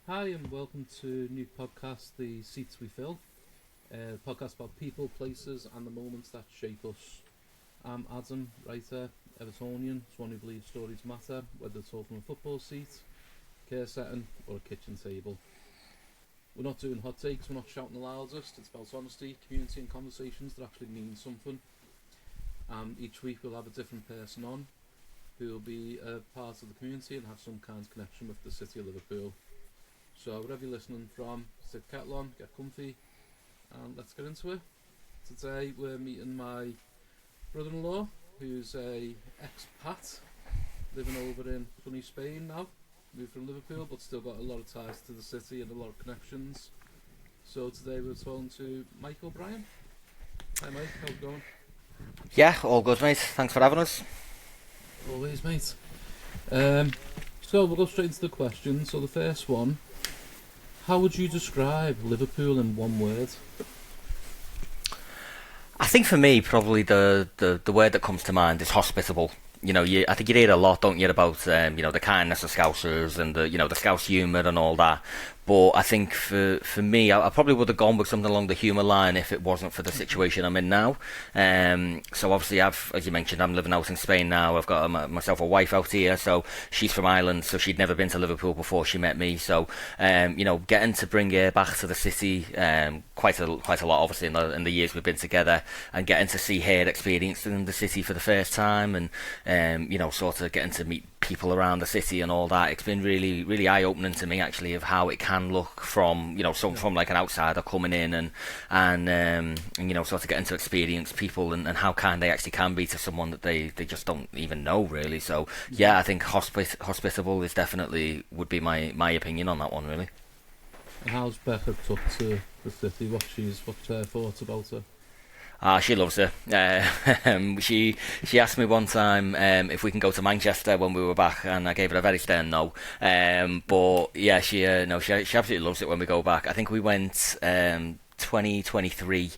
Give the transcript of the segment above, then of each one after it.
Hi and welcome to a new podcast, The Seats We Fill, a podcast about people, places and the moments that shape us. I'm Adam, writer, Evertonian, someone who believes stories matter, whether it's all from a football seat, care setting or a kitchen table. We're not doing hot takes, we're not shouting the loudest, it's about honesty, community and conversations that actually mean something. Each week we'll have a different person on who will be a part of the community and have some kind of connection with the city of Liverpool. So wherever you're listening from, stick kettle on, get comfy, and let's get into it. Today we're meeting my brother-in-law, who's a expat, living over in sunny Spain now. Moved from Liverpool, but still got a lot of ties to the city and a lot of connections. So today we're talking to Mike O'Brien. Hi Mike, how's it going? Yeah, all good, mate. Thanks for having us. Always, mate. So we'll go straight into the questions. So the first one, how would you describe Liverpool in one word? I think for me, probably the word that comes to mind is hospitable. I think you hear a lot, don't you, about the kindness of Scousers and the Scouse humour and all that. But I think for me, I probably would have gone with something along the humour line if it wasn't for the situation I'm in now. So obviously, as you mentioned, I'm living out in Spain now. I've got myself a wife out here, so she's from Ireland, so she'd never been to Liverpool before she met me. So getting to bring her back to the city, quite a lot, obviously, in the years we've been together, and getting to see her experiencing the city for the first time, and sort of getting to meet people around the city and all that. It's been really, really eye-opening to me, actually, of how it can look from from like an outsider coming in and sort of getting to experience people and how kind they actually can be to someone that they just don't even know, really. So yeah, I think hospitable is definitely would be my opinion on that one, really. And how's Becca took to the city? What's her thoughts about her? She loves her. She asked me one time if we can go to Manchester when we were back, and I gave her a very stern no. But yeah, she absolutely loves it when we go back. I think we went 2023.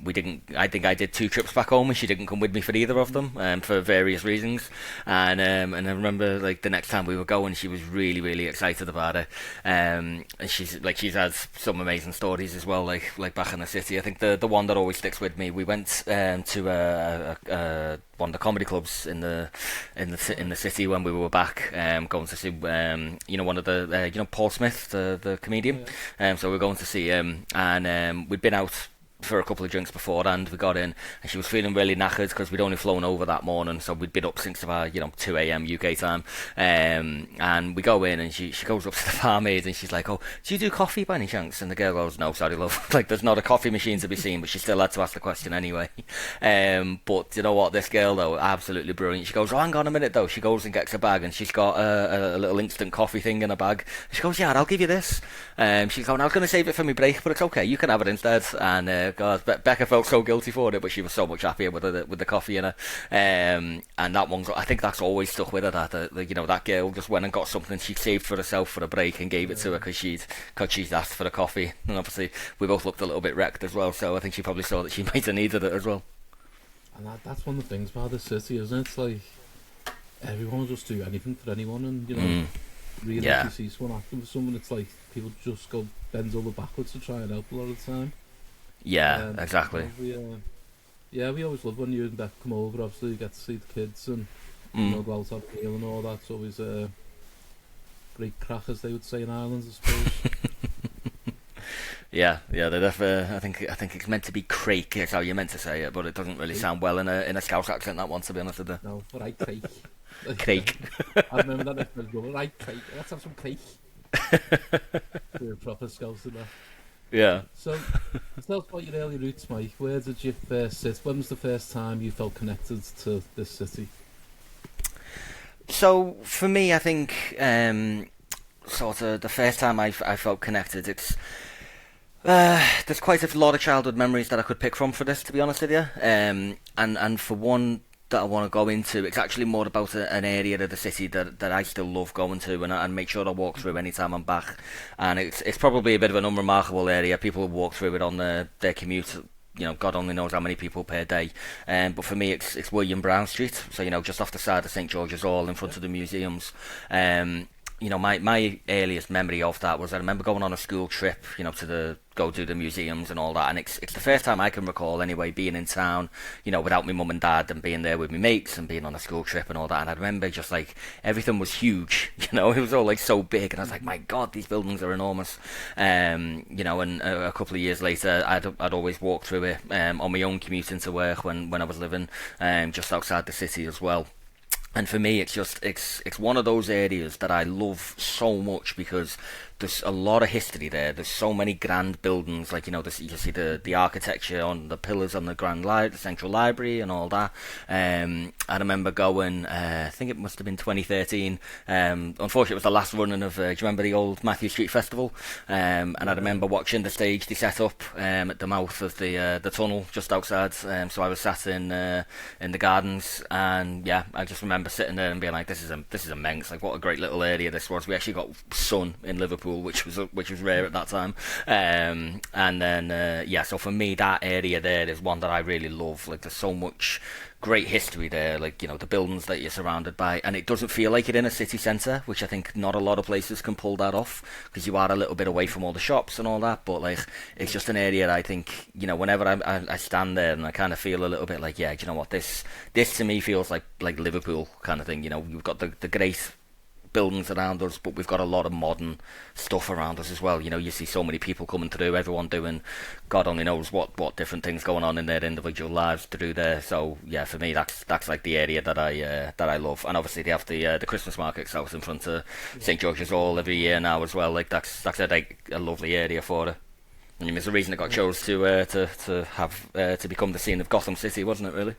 We didn't. I think I did 2 trips back home, and she didn't come with me for either of them, for various reasons. And I remember, like, the next time we were going, she was really, really excited about it. And she's had some amazing stories as well, like back in the city. I think the one that always sticks with me. We went to one of the comedy clubs in the city when we were back, going to see one of the Paul Smith, the comedian. So we were going to see him, and we'd been out for a couple of drinks beforehand. We got in, and she was feeling really knackered because we'd only flown over that morning, so we'd been up since about 2 a.m. UK time. And we go in, and she goes up to the barmaid, and she's like, "Oh, do you do coffee by any chance?" And the girl goes, "No, sorry, love." Like, there's not a coffee machine to be seen, but she still had to ask the question anyway. But you know what? This girl, though, absolutely brilliant. She goes, "Oh, hang on a minute, though." She goes and gets a bag, and she's got a little instant coffee thing in a bag. She goes, "Yeah, I'll give you this." She's going, "I was going to save it for my break, but it's okay. You can have it instead." And God, Becca felt so guilty for it, but she was so much happier with the coffee in her. And that one, I think that's always stuck with her. That girl just went and got something she saved for herself for a break and gave it to her because she'd asked for the coffee. And obviously, we both looked a little bit wrecked as well. So I think she probably saw that she might have needed it as well. And that's one of the things about the city, isn't it? It's like everyone will just do anything for anyone, and really, if you see someone acting for someone, it's like people just go bend over backwards to try and help a lot of the time. Yeah, exactly. We always love when you and Beth come over. Obviously, you get to see the kids and go out have a meal and all that. It's always a great crack, as they would say in Ireland, I suppose. Yeah, they're definitely. I think it's meant to be crake. Is how you're meant to say it, but it doesn't really sound well in a Scouse accent. That one, to be honest with you. No, but I crake. Crake. I remember that episode. Right, crake. Let's have some crake. We're a proper Scouse in there. Yeah. So, tell us about your early roots, Mike. Where did you first sit? When was the first time you felt connected to this city? So, for me, I think sort of the first time I felt connected, it's there's quite a lot of childhood memories that I could pick from for this, to be honest with you. And for one that I want to go into, it's actually more about an area of the city that I still love going to and make sure I walk through anytime I'm back. And it's probably a bit of an unremarkable area. People walk through it on their commute. God only knows how many people per day. But for me, it's William Brown Street. So, just off the side of St George's Hall in front of the museums. you know, my earliest memory of that was I remember going on a school trip, you know, to go do the museums and all that, and it's the first time I can recall anyway being in town, you know, without my mum and dad and being there with my mates and being on a school trip and all that. And I remember just like everything was huge, you know, it was all like so big, and I was like, my God, these buildings are enormous. You know, and a couple of years later, I'd always walk through it on my own commute into work when I was living just outside the city as well. And for me, it's one of those areas that I love so much because there's a lot of history there. There's so many grand buildings, like, you know, you see the architecture on the pillars on the the Central Library and all that. I remember going, I think it must have been 2013. Unfortunately, it was the last running of, do you remember the old Matthew Street Festival? And I remember watching the stage they set up at the mouth of the tunnel just outside. So I was sat in the gardens, and yeah, I just remember sitting there and being like, this is immense. Like, what a great little area this was. We actually got sun in Liverpool, which was rare at that time. And then yeah, so for me, that area there is one that I really love. Like, there's so much great history there, like, you know, the buildings that you're surrounded by, and it doesn't feel like you're in a city centre, which I think not a lot of places can pull that off, because you are a little bit away from all the shops and all that. But like, it's just an area that I think, you know, whenever I stand there, and I kind of feel a little bit like, yeah, do you know what, this to me feels like Liverpool kind of thing. You know, we've got the great buildings around us, but we've got a lot of modern stuff around us as well. You know, you see so many people coming through, everyone doing God only knows what different things going on in their individual lives to do there. So yeah, for me, that's like the area that I love. And obviously they have the Christmas markets out in front of St George's Hall every year now as well. Like, that's a lovely area for it. I mean, there's a reason it got chose to become the scene of Gotham City, wasn't it? Really?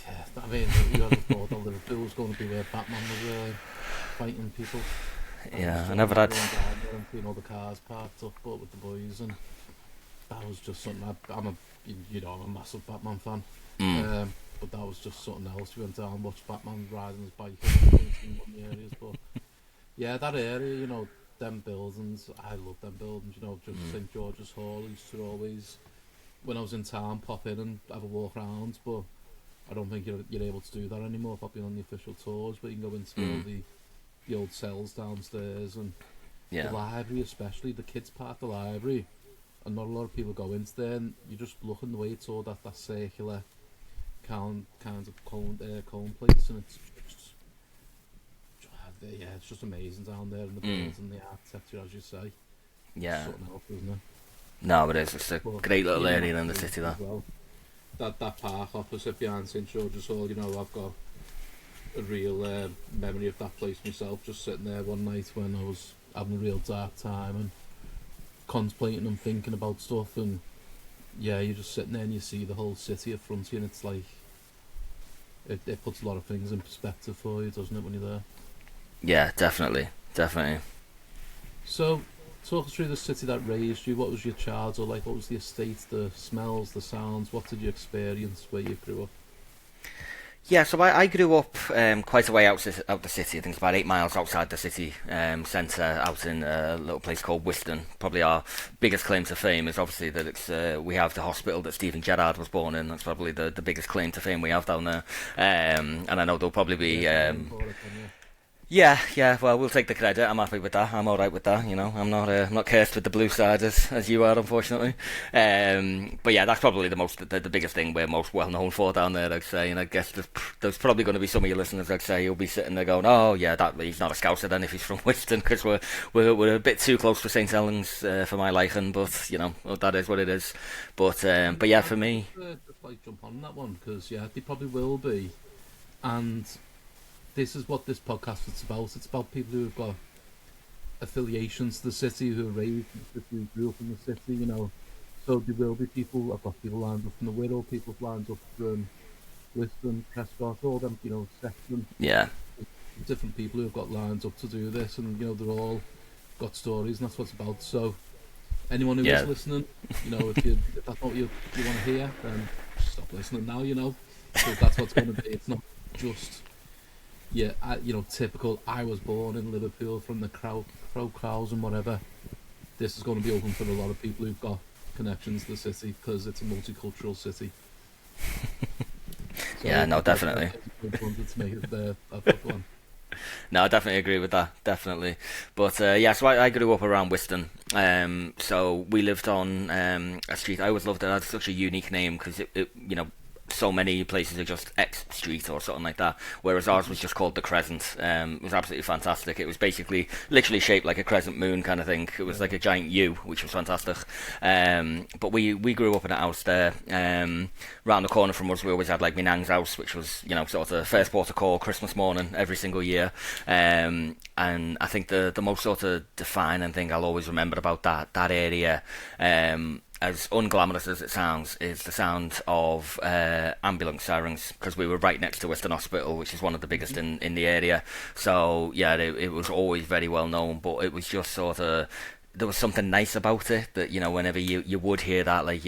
Yeah, I mean, you had thought that Liverpool was going to be where Batman was fighting people. Yeah, I never had. You know, the cars parked up, but with the boys, and that was just something. I'm a massive Batman fan. But that was just something else. We went down and watched Batman riding his bike in one of the areas. But yeah, that area, you know, them buildings, I love them buildings. You know, just St George's Hall used to always, when I was in town, pop in and have a walk around. But I don't think you're able to do that anymore, popping on the official tours. But you can go into all the old cells downstairs, and the library, especially the kids part of the library, and not a lot of people go into there, and you just look in the way it's all that circular kind of cone place, and it's just it's just amazing down there in the buildings and the architecture, as you say. Yeah, something else, isn't it? No, but it's a great little area in the city, that. Well, that park opposite behind St George's Hall, you know, I've got a real memory of that place myself, just sitting there one night when I was having a real dark time and contemplating and thinking about stuff, and yeah, you're just sitting there and you see the whole city in front of you, and it's like it puts a lot of things in perspective for you, doesn't it, when you're there? Yeah, definitely. So, talk us through the city that raised you. What was your childhood like? What was the estate, the smells, the sounds? What did you experience where you grew up? Yeah, so I grew up quite a way out the city. I think it's about 8 miles outside the city centre, out in a little place called Whiston. Probably our biggest claim to fame is obviously that it's we have the hospital that Stephen Gerrard was born in. That's probably the biggest claim to fame we have down there. And I know there'll probably be... Yeah, well, we'll take the credit. I'm happy with that. I'm alright with that, you know. I'm not cursed with the blue side as you are, unfortunately. But yeah, that's probably the biggest thing we're most well known for down there, I'd say. And I guess there's probably going to be some of your listeners, I'd say, who'll be sitting there going, oh yeah, he's not a Scouser then if he's from Whiston, because we're a bit too close to St Helens for my liking, but you know, that is what it is. But yeah, for me, just like jump on that one, because yeah, they probably will be, and this is what this podcast is about. It's about people who have got affiliations to the city, who are raised in the city, who grew up in the city, you know. So there will be people, I've got people lined up from the Wirral, people lined up from Whiston, Prescott, all them, you know, Sexton. Yeah. Different people who have got lined up to do this, and, you know, they're all got stories, and that's what it's about. So anyone who is listening, you know, if that's not what you want to hear, then stop listening now, you know. Because that's what's going to be. It's not just... Yeah, you know, typical, I was born in Liverpool from the crow crows and whatever. This is going to be open for a lot of people who've got connections to the city, because it's a multicultural city. So yeah, no, definitely. To make it a one. No, I definitely agree with that. Definitely. But yeah, so I grew up around Whiston. So we lived on a street. I always loved it. It had such a unique name because so many places are just X Street or something like that, whereas ours was just called the Crescent. It was absolutely fantastic. It was basically literally shaped like a crescent moon kind of thing. It was like a giant U, which was fantastic. But we grew up in a house there. Round the corner from us, we always had like my nang's house, which was sort of first port of call Christmas morning every single year. And I think the most sort of defining thing I'll always remember about that area. As unglamorous as it sounds, is the sound of ambulance sirens, because we were right next to Whiston Hospital, which is one of the biggest in the area. So yeah, it was always very well known, but it was just sort of, there was something nice about it that whenever you would hear that, like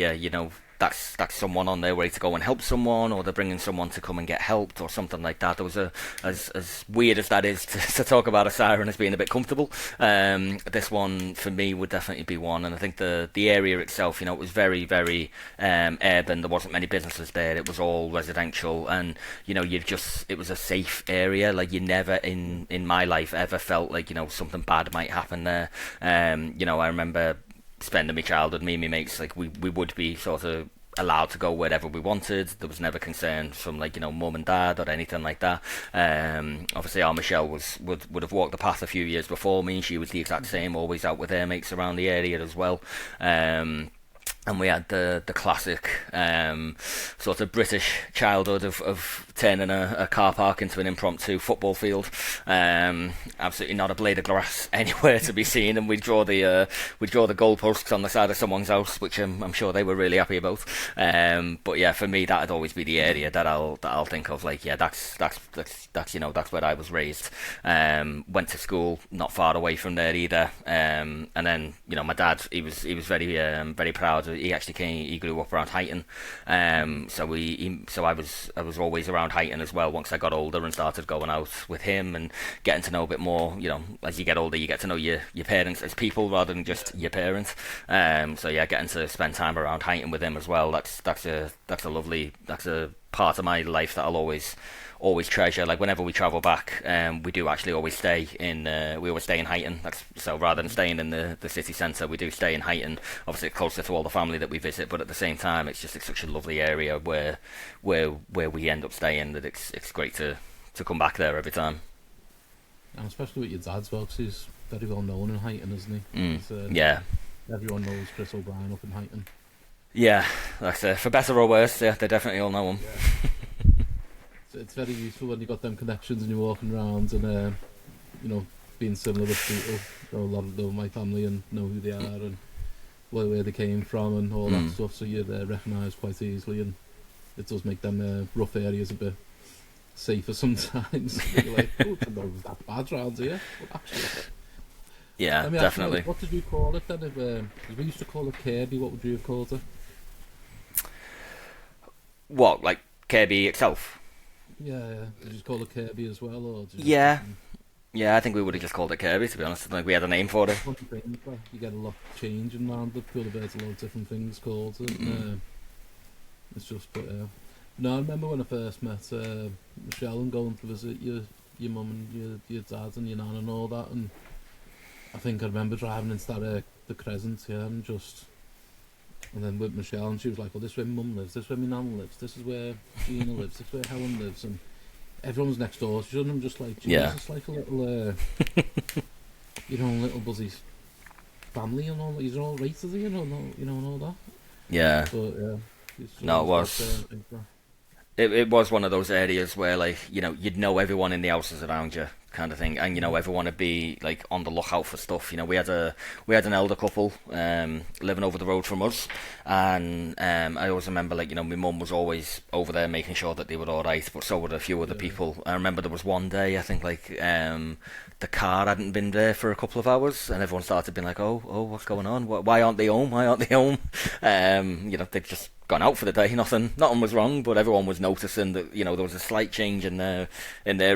that's someone on their way to go and help someone, or they're bringing someone to come and get helped or something like that. There was as weird as that is to talk about a siren as being a bit comfortable, this one for me would definitely be one. And I think the area itself, it was very, very urban. There wasn't many businesses there. It was all residential, and it was a safe area. Like, you never in my life ever felt like something bad might happen there. I remember spending my childhood, me and my mates, like we would be sort of allowed to go wherever we wanted. There was never concern from mum and dad or anything like that. Obviously our Michelle would have walked the path a few years before me, and she was the exact same, always out with her mates around the area as well. And we had the classic sort of British childhood of turning a car park into an impromptu football field. Absolutely not a blade of grass anywhere to be seen, and we'd draw the goalposts on the side of someone's house, which I'm sure they were really happy about. But yeah, for me that'd always be the area that I'll think of. Like, yeah, that's where I was raised. Went to school not far away from there either. And then my dad, he was very very proud. He grew up around Huyton, so I was always around Huyton as well. Once I got older and started going out with him and getting to know a bit more, as you get older, you get to know your parents as people rather than just your parents. So yeah, getting to spend time around Huyton with him as well. That's a part of my life that I'll always treasure. Like, whenever we travel back, we do actually always stay in Huyton. So rather than staying in the city centre, we do stay in Huyton. Obviously closer to all the family that we visit, but at the same time it's such a lovely area where we end up staying, that it's great to come back there every time. And especially with your dad as well, because he's very well known in Huyton, isn't he? Yeah. Everyone knows Chris O'Brien up in Huyton. Yeah, for better or worse, yeah, they definitely all know him. Yeah. It's very useful when you got them connections and you're walking around and being similar with people. A lot of them, my family, and know who they are and where they came from and all that stuff. So you're recognised quite easily, and it does make them rough areas a bit safer sometimes. You're like, oh, it's not that bad round here. But actually, yeah, definitely. What did you call it then? If we used to call it Kirby, what would you have called it? What, like Kirby itself? Yeah. Did you call it Kirby as well, or did you Yeah, I think we would have just called it Kirby, to be honest. I think we had a name for it. You get a lot changing around it. Cool, there's a lot of different things called it. It's just, but no, I remember when I first met Michelle and going to visit your mum and your dad and your nan and all that, and I think I remember driving into the Crescent, and then with Michelle, and she was like, well, this is where mum lives, this is where my nan lives, this is where Gina lives, this is where Helen lives, and everyone's next door. She I'm just like, Jesus, like a little, little buzzy family and all. You're all right, and all that. Yeah. But yeah. No, it was. It was one of those areas where, like, you'd know everyone in the houses around you, kind of thing, and everyone would be like on the lookout for stuff. We had an elder couple living over the road from us, and I always remember, like, my mum was always over there making sure that they were all right, but so were a few other people. I remember there was one day, I think, like, the car hadn't been there for a couple of hours, and everyone started being like, oh, what's going on? Why aren't they home? They just gone out for the day. Nothing was wrong, but everyone was noticing that there was a slight change in their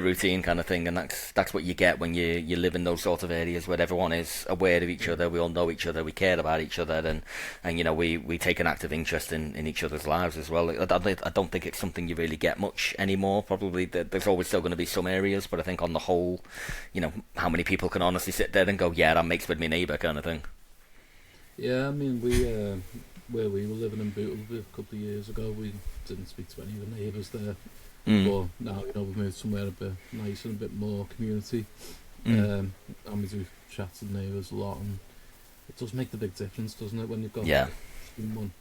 routine kind of thing, and that's what you get when you live in those sort of areas where everyone is aware of each other. We all know each other, we care about each other, and we take an active interest in each other's lives as well. I don't think it's something you really get much anymore. Probably there's always still going to be some areas, but I think on the whole, how many people can honestly sit there and go, yeah, that makes with my neighbour kind of thing. Yeah, I mean, we where we were living in Bootle a couple of years ago, we didn't speak to any of the neighbours there. But now, we've moved somewhere a bit nicer and a bit more community. And we do chat to the neighbours a lot, and it does make the big difference, doesn't it, when you've got someone.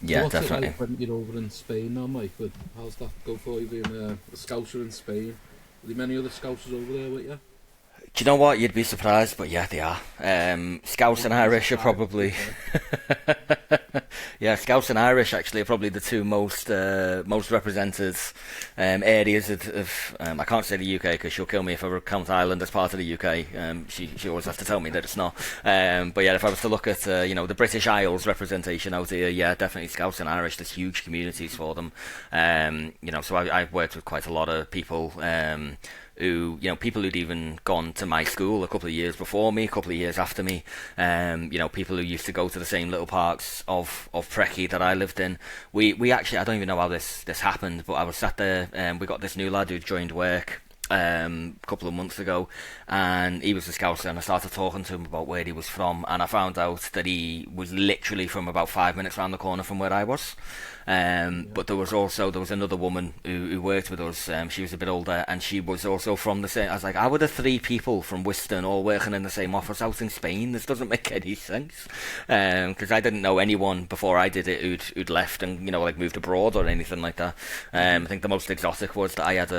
Yeah, so what's definitely. It like when you're over in Spain now, Mike? How's that go for you being a Scouser in Spain? Are there many other Scousers over there with you? Do you know what? You'd be surprised, but yeah, they are. Scouse and Irish are probably... yeah, Scouse and Irish actually are probably the two most represented areas of I can't say the UK because she'll kill me if I count Ireland as part of the UK. She always has to tell me that it's not. But yeah, if I was to look at the British Isles representation out here, yeah, definitely Scouse and Irish. There's huge communities for them. So I've worked with quite a lot of people. Who, people who'd even gone to my school a couple of years before me, a couple of years after me, people who used to go to the same little parks of Precky that I lived in. We actually, I don't even know how this happened, but I was sat there, and we got this new lad who joined work a couple of months ago, and he was a Scouser, and I started talking to him about where he was from, and I found out that he was literally from about 5 minutes around the corner from where I was. But there was another woman who worked with us. She was a bit older, and she was also from the same. I was like, how are the three people from Whiston all working in the same office out in Spain? This doesn't make any sense. Because I didn't know anyone before I did it who'd left and moved abroad or anything like that. I think the most exotic was that I had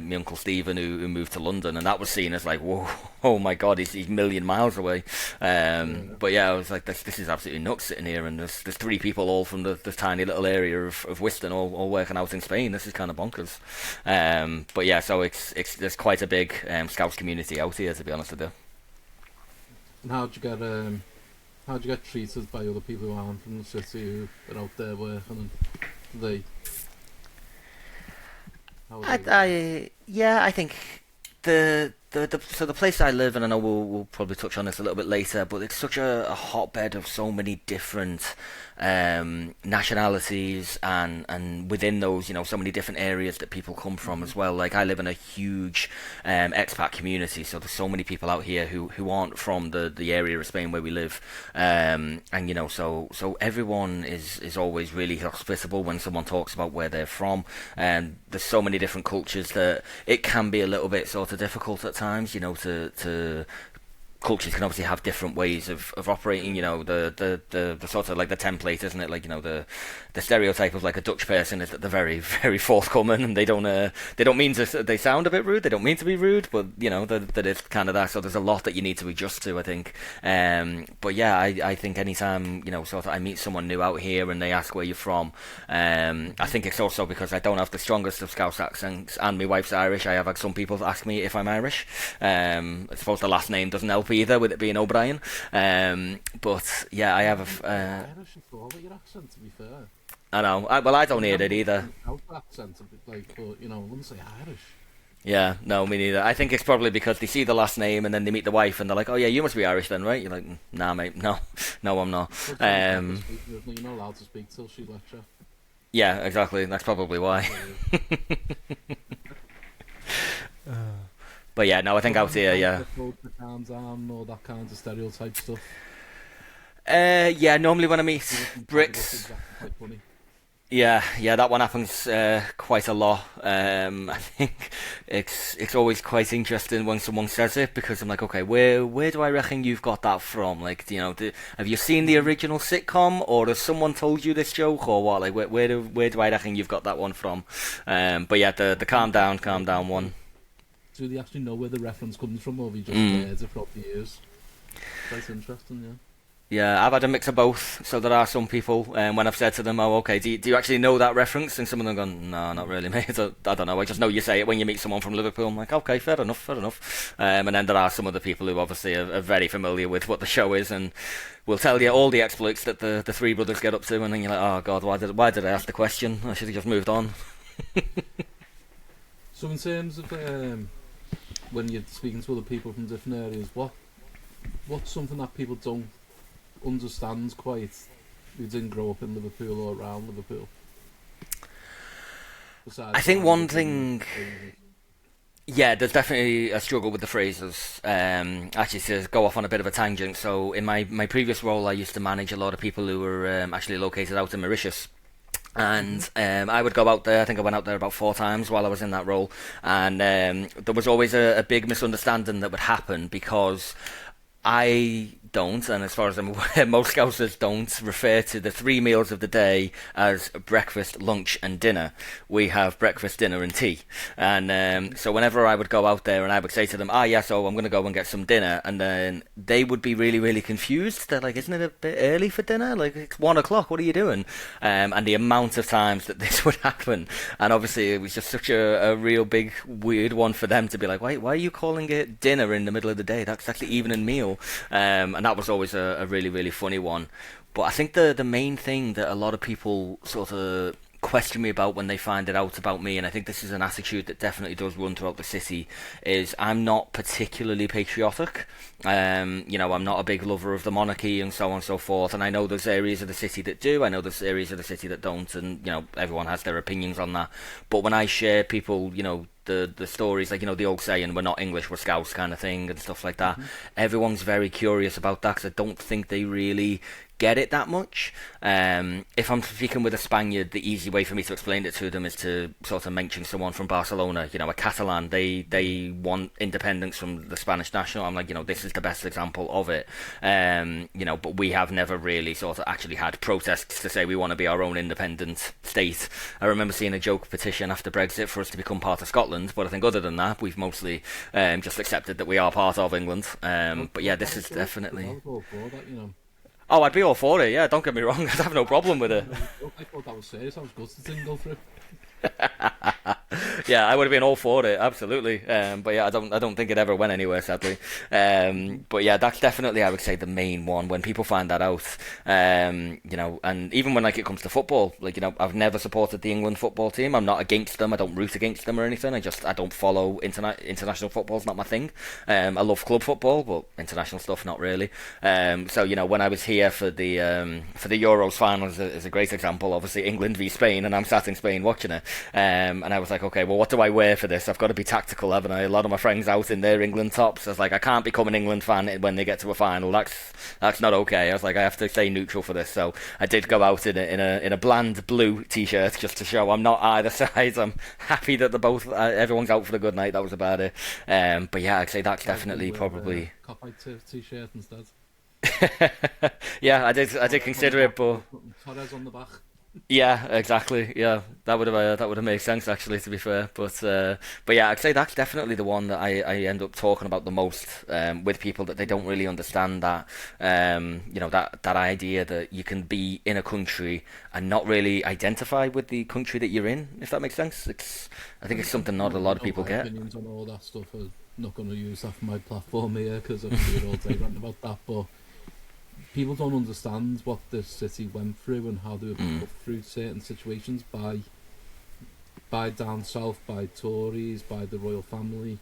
my uncle Stephen who moved to London, and that was seen as like, whoa, oh my god, he's a million miles away. But yeah, I was like, this is absolutely nuts sitting here, and there's three people all from this tiny little area of Whiston all working out in Spain. This is kind of bonkers. But yeah, so there's quite a big Scouts community out here, to be honest with you. And how'd you get treated by other people who aren't from the city who are out there working? And I think the place I live in, and I know we'll probably touch on this a little bit later, but it's such a hotbed of so many different nationalities, and within those, so many different areas that people come from as well. Like, I live in a huge expat community, so there's so many people out here who aren't from the area of Spain where we live, and so everyone is always really hospitable when someone talks about where they're from. And there's so many different cultures that it can be a little bit sort of difficult at times, to cultures can obviously have different ways of operating. The sort of like the template, isn't it? Like, the stereotype of like a Dutch person is that they're very, very forthcoming, and they don't mean to. They sound a bit rude. They don't mean to be rude, but that it's kind of that. So there's a lot that you need to adjust to, I think. But yeah, I think anytime sort of I meet someone new out here and they ask where you're from, I think it's also because I don't have the strongest of Scouse accents, and my wife's Irish. I have had some people ask me if I'm Irish. I suppose the last name doesn't help either, with it being O'Brien. But yeah, I have Irish is all your accent, to be fair. I know. I don't hear it either. Accent, but I wouldn't say Irish. Yeah, no, me neither. I think it's probably because they see the last name and then they meet the wife and they're like, oh yeah, you must be Irish then, right? You're like, nah mate, no, I'm not. You're not allowed to speak till she lets you. Yeah, exactly. That's probably why. But yeah, no, I think out here, yeah. All that kind of stereotype stuff. Yeah, normally when I meet Brits, yeah, that one happens quite a lot. I think it's always quite interesting when someone says it, because I'm like, okay, where do I reckon you've got that from? Like, have you seen the original sitcom, or has someone told you this joke, or what? Like, where do I reckon you've got that one from? But yeah, the calm down one. Do they actually know where the reference comes from, or have you just heard it from the years? Quite interesting, yeah. Yeah, I've had a mix of both. So there are some people, when I've said to them, "Oh, okay, do you actually know that reference?" And some of them gone, "No, not really, mate. I don't know. I just know you say it when you meet someone from Liverpool." I'm like, "Okay, fair enough, fair enough." And then there are some other people who obviously are very familiar with what the show is and will tell you all the exploits that the three brothers get up to, and then you're like, "Oh God, why did I ask the question? I should have just moved on." So in terms of when you're speaking to other people from different areas, what's something that people don't understand quite who didn't grow up in Liverpool or around Liverpool? I think one thing, yeah, there's definitely a struggle with the phrases. Actually, to go off on a bit of a tangent, so in my previous role, I used to manage a lot of people who were actually located out in Mauritius. And I would go out there. I think I went out there about 4 times while I was in that role. And there was always a big misunderstanding that would happen because I don't, and as far as I'm aware, most Scousers don't refer to the 3 meals of the day as breakfast, lunch, and dinner. We have breakfast, dinner, and tea. And so whenever I would go out there and I would say to them, yeah, so I'm going to go and get some dinner, and then they would be really, really confused. They're like, isn't it a bit early for dinner? Like, it's 1 o'clock, what are you doing? And the amount of times that this would happen. And obviously it was just such a real big, weird one for them to be like, why are you calling it dinner in the middle of the day? That's the evening meal. And that was always a really, really funny one. But I think the main thing that a lot of people sort of question me about when they find it out about me, and I think this is an attitude that definitely does run throughout the city, is I'm not particularly patriotic. I'm not a big lover of the monarchy and so on and so forth, and I know there's areas of the city that do, I know there's areas of the city that don't, and everyone has their opinions on that. But when I share people, the stories, like, the old saying, we're not English, we're Scouse kind of thing and stuff like that, everyone's very curious about that because I don't think they really get it that much. If I'm speaking with a Spaniard, the easy way for me to explain it to them is to sort of mention someone from Barcelona, a Catalan. They want independence from the Spanish national. I'm like, this is the best example of it. But we have never really sort of actually had protests to say we want to be our own independent state. I remember seeing a joke petition after Brexit for us to become part of Scotland, but I think other than that, we've mostly just accepted that we are part of England. But yeah, this is definitely... Oh, I'd be all for it, yeah, don't get me wrong, I'd have no problem with it. I thought that was serious, I was gutted it didn't go through. Yeah, I would have been all for it, absolutely. But yeah, I don't think it ever went anywhere, sadly. But yeah, that's definitely, I would say, the main one. When people find that out, and even when it comes to football, I've never supported the England football team. I'm not against them. I don't root against them or anything. I don't follow international football. It's not my thing. I love club football, but international stuff, not really. So when I was here for the Euros final is a great example. Obviously, England v Spain, and I'm sat in Spain watching it. And I was like, okay, well, what do I wear for this? I've got to be tactical, haven't I? A lot of my friends out in their England tops. I was like, I can't become an England fan when they get to a final. That's not okay. I was like, I have to stay neutral for this. So I did go out in a bland blue t-shirt just to show I'm not either side. I'm happy that everyone's out for the good night. That was about it. But yeah, I'd say that's definitely probably Cop-Eye t-shirt instead. Yeah, I did consider it, but Torres on the back. yeah, exactly. Yeah, that would have made sense, actually, to be fair. But yeah, I'd say that's definitely the one that I end up talking about the most with people, that they don't really understand that that idea that you can be in a country and not really identify with the country that you're in, if that makes sense. I think it's something not a lot of people get. Opinions on all that stuff. I'm not going to use that for my platform here because I'm here all day ranting about that, but people don't understand what this city went through and how they were put through certain situations by down south, by Tories, by the royal family.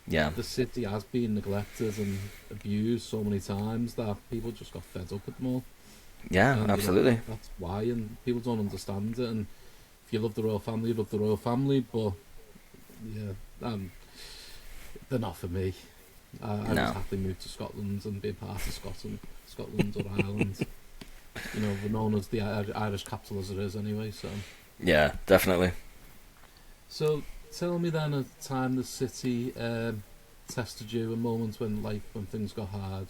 Yeah, the city has been neglected and abused so many times that people just got fed up with them all. Yeah, and, absolutely. That's why, and people don't understand it. And if you love the royal family, you love the royal family, but yeah, they're not for me. I just happily move to Scotland and be a part of Scotland or Ireland. We're known as the Irish capital as it is anyway, so... Yeah, definitely. So, tell me then a time the city tested you, a moment when things got hard,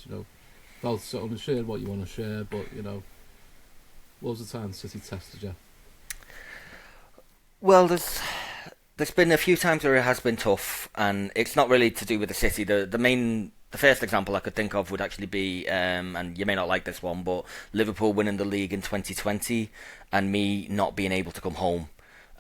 I'll only share what you want to share, but, what was the time the city tested you? Well, there's been a few times where it has been tough, and it's not really to do with the city. The main the first example I could think of would actually be, and you may not like this one, but Liverpool winning the league in 2020 and me not being able to come home.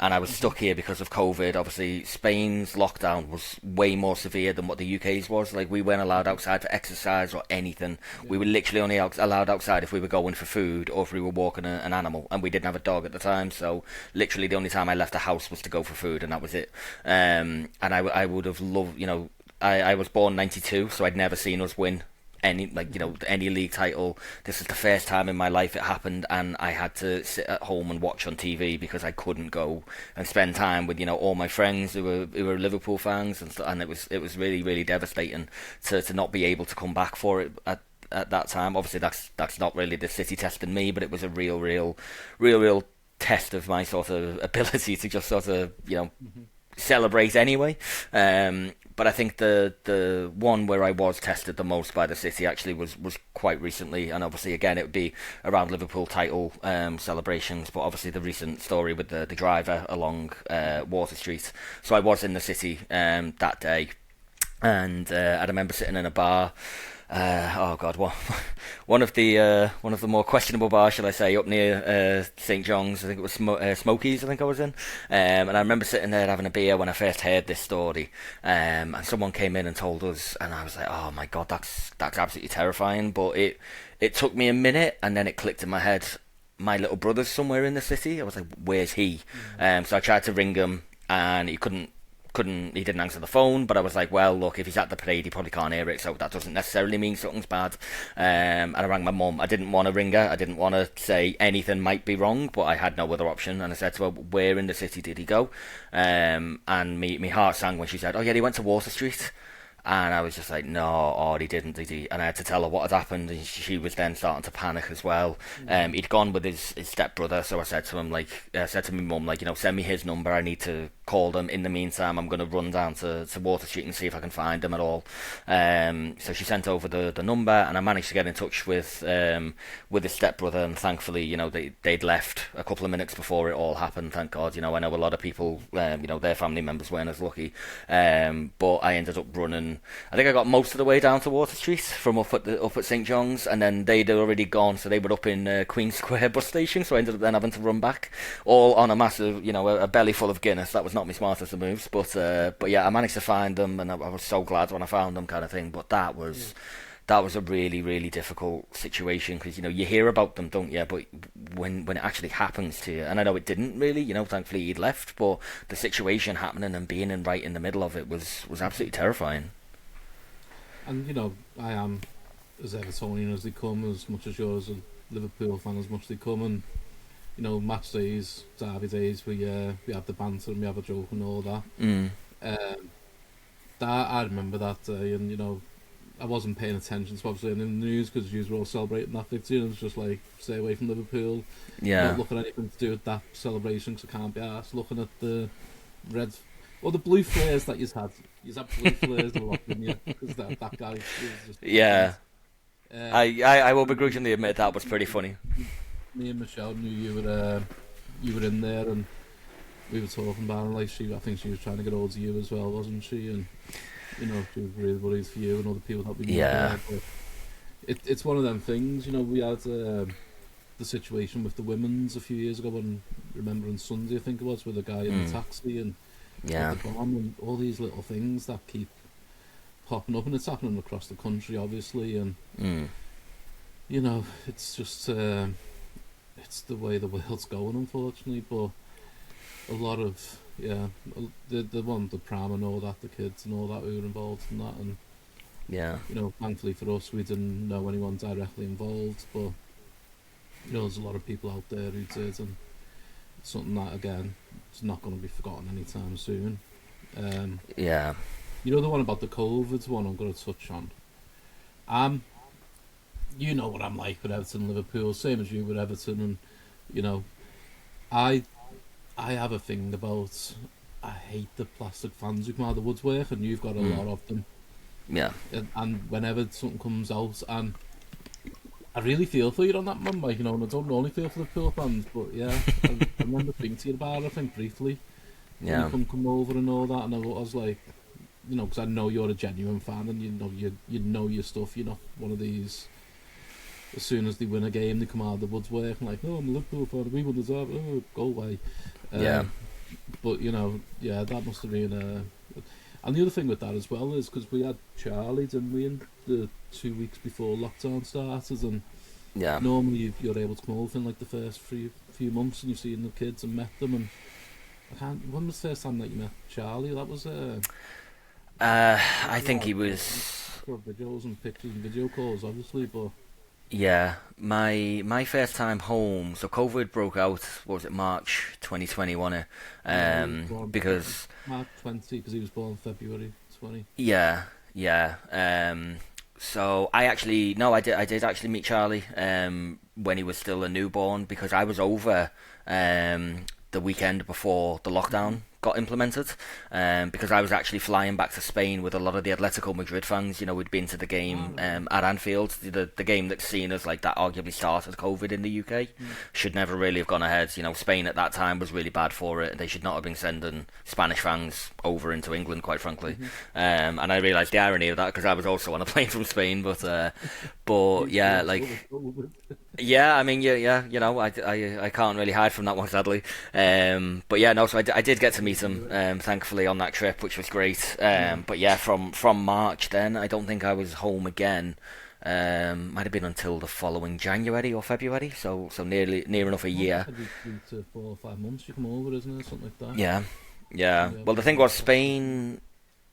And I was stuck here because of COVID. Obviously, Spain's lockdown was way more severe than what the UK's was. Like, we weren't allowed outside for exercise or anything. We were literally only allowed outside if we were going for food or if we were walking an animal. And we didn't have a dog at the time, so literally the only time I left the house was to go for food, and that was it. And I would have loved, I was born 92, so I'd never seen us win any league title. This was the first time in my life it happened, and I had to sit at home and watch on TV because I couldn't go and spend time with all my friends who were Liverpool fans, and it was really, really devastating to not be able to come back for it at that time. Obviously that's not really the City testing me, but it was a real test of my sort of ability to just sort of celebrate anyway. But I think the one where I was tested the most by the City actually was quite recently, and obviously again it would be around Liverpool title celebrations, but obviously the recent story with the driver along Water Street. So I was in the City that day, and I remember sitting in a bar. One of the more questionable bars, shall I say, up near St John's. I think it was Smokies. I think I was in, and I remember sitting there having a beer when I first heard this story. And someone came in and told us, and I was like, "Oh my god, that's absolutely terrifying." But it took me a minute, and then it clicked in my head. My little brother's somewhere in the City. I was like, "Where's he?" So I tried to ring him, and he he didn't answer the phone, but I was like, well, look, if he's at the parade, he probably can't hear it, so that doesn't necessarily mean something's bad. And I rang my mum. I didn't want to ring her. I didn't want to say anything might be wrong, but I had no other option. And I said to her, where in the City did he go? And me heart sank when she said, oh yeah, he went to Water Street. And I was just like, no, oh, he didn't, did he? And I had to tell her what had happened, and she was then starting to panic as well. He'd gone with his stepbrother, so I said to him, I said to my mum, send me his number, I need to call them. In the meantime, I'm going to run down to Water Street and see if I can find them at all. So she sent over the number, and I managed to get in touch with his stepbrother, and thankfully, they'd left a couple of minutes before it all happened, thank God. I know a lot of people, their family members weren't as lucky. But I ended up running. I think I got most of the way down to Water Street from up at St John's, and then they'd already gone, so they were up in Queen Square bus station. So I ended up then having to run back, all on a massive, a belly full of Guinness. That was not my smartest of moves, but yeah, I managed to find them, and I was so glad when I found them, kind of thing. But that was a really, really difficult situation, because you hear about them, don't you? But when it actually happens to you, and I know it didn't really, thankfully he'd left, but the situation happening and being right in the middle of it was absolutely terrifying. And I am as Evertonian as they come, as much as you're as a Liverpool fan as much as they come, and match days, derby days, we have the banter and we have a joke and all that. I remember that day, and I wasn't paying attention to obviously in the news because you were all celebrating that victory, and it was just like, stay away from Liverpool. Not looking at anything to do with that celebration, because I can't be arsed looking at the red or the blue flares that you've had. You've had blue flares a lot, didn't you? Because that guy was just... Yeah. I will begrudgingly admit that was pretty funny. Me and Michelle knew you were in there, and we were talking about it. I think she was trying to get hold of you as well, wasn't she? And she was really worried for you and other people that we knew there. But it's one of them things. We had the situation with the women's a few years ago, on Remembrance Sunday, I think it was, with a guy in the taxi and the bomb, and all these little things that keep popping up, and it's happening across the country, obviously. And it's just it's the way the world's going, unfortunately. But a lot of the pram and all that, the kids and all that who were involved in that, and thankfully for us, we didn't know anyone directly involved, but there's a lot of people out there who did, and it's something that, again, it's not going to be forgotten anytime soon. The one about the COVID one I'm going to touch on. You know what I'm like with Everton and Liverpool, same as you with Everton, and I have a thing about, I hate the plastic fans who come out of the woodwork, and you've got a lot of them. Yeah. And whenever something comes out, and I really feel for you on that, man. And I don't only feel for the pool fans, but yeah, I remember speaking to you about it, I think, briefly. Yeah. When you come over and all that, and I was like, you know, because I know you're a genuine fan, and you know your stuff. You're not one of these. As soon as they win a game, they come out of the woodwork and like, "No, I'm a Liverpool fan. We won the job. Oh, go away." Yeah. But you know, yeah, that must have been. And the other thing with that as well is because we had Charlie, didn't we, in the 2 weeks before lockdown started, and Yeah. normally you're able to come over in like the first few months, and you've seen the kids and met them. And when was the first time that you met Charlie? That was I think he was. Videos and pictures and video calls, obviously, but. Yeah, my first time home. So COVID broke out. What was it, March 2020? Wasn't it? Because March 20, because he was born February 20. yeah. So I did actually meet Charlie when he was still a newborn, because I was over the weekend before the lockdown got implemented, because I was actually flying back to Spain with a lot of the Atletico Madrid fans. You know, we'd been to the game at Anfield, the game that's seen as like that arguably started COVID in the UK. Should never really have gone ahead. You know, Spain at that time was really bad for it. They should not have been sending Spanish fans over into England, quite frankly. And I realised the irony of that because I was also on a plane from Spain. But yeah, like. Yeah, I mean, yeah, you know, I can't really hide from that one, sadly. But yeah, no, so I did get to meet him, thankfully, on that trip, which was great. But yeah, from March then, I don't think I was home again. Might have been until the following January or February, so near enough a year. Every 3 to 4 or 5 months you come over, isn't it? Something like that. Yeah. Well, the thing was, Spain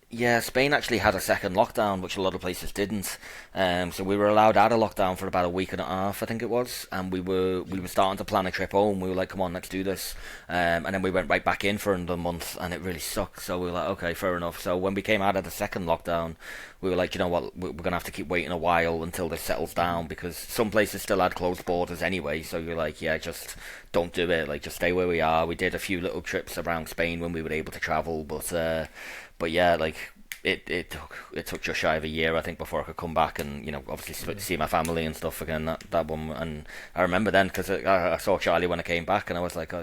actually had a second lockdown, which a lot of places didn't. So we were allowed out of lockdown for about a week and a half, I think it was, and we were starting to plan a trip home. We were like, come on, let's do this. And then we went right back in for another month, and it really sucked. So we were like, okay, fair enough. So when we came out of the second lockdown, we were like, you know what, we're going to have to keep waiting a while until this settles down, because some places still had closed borders anyway. So you're like, yeah, just don't do it. Like, just stay where we are. We did a few little trips around Spain when we were able to travel, but yeah, like it took just shy of a year, I think, before I could come back and, you know, obviously see my family and stuff again. That one, and I remember then because I saw Charlie when I came back, and I was like,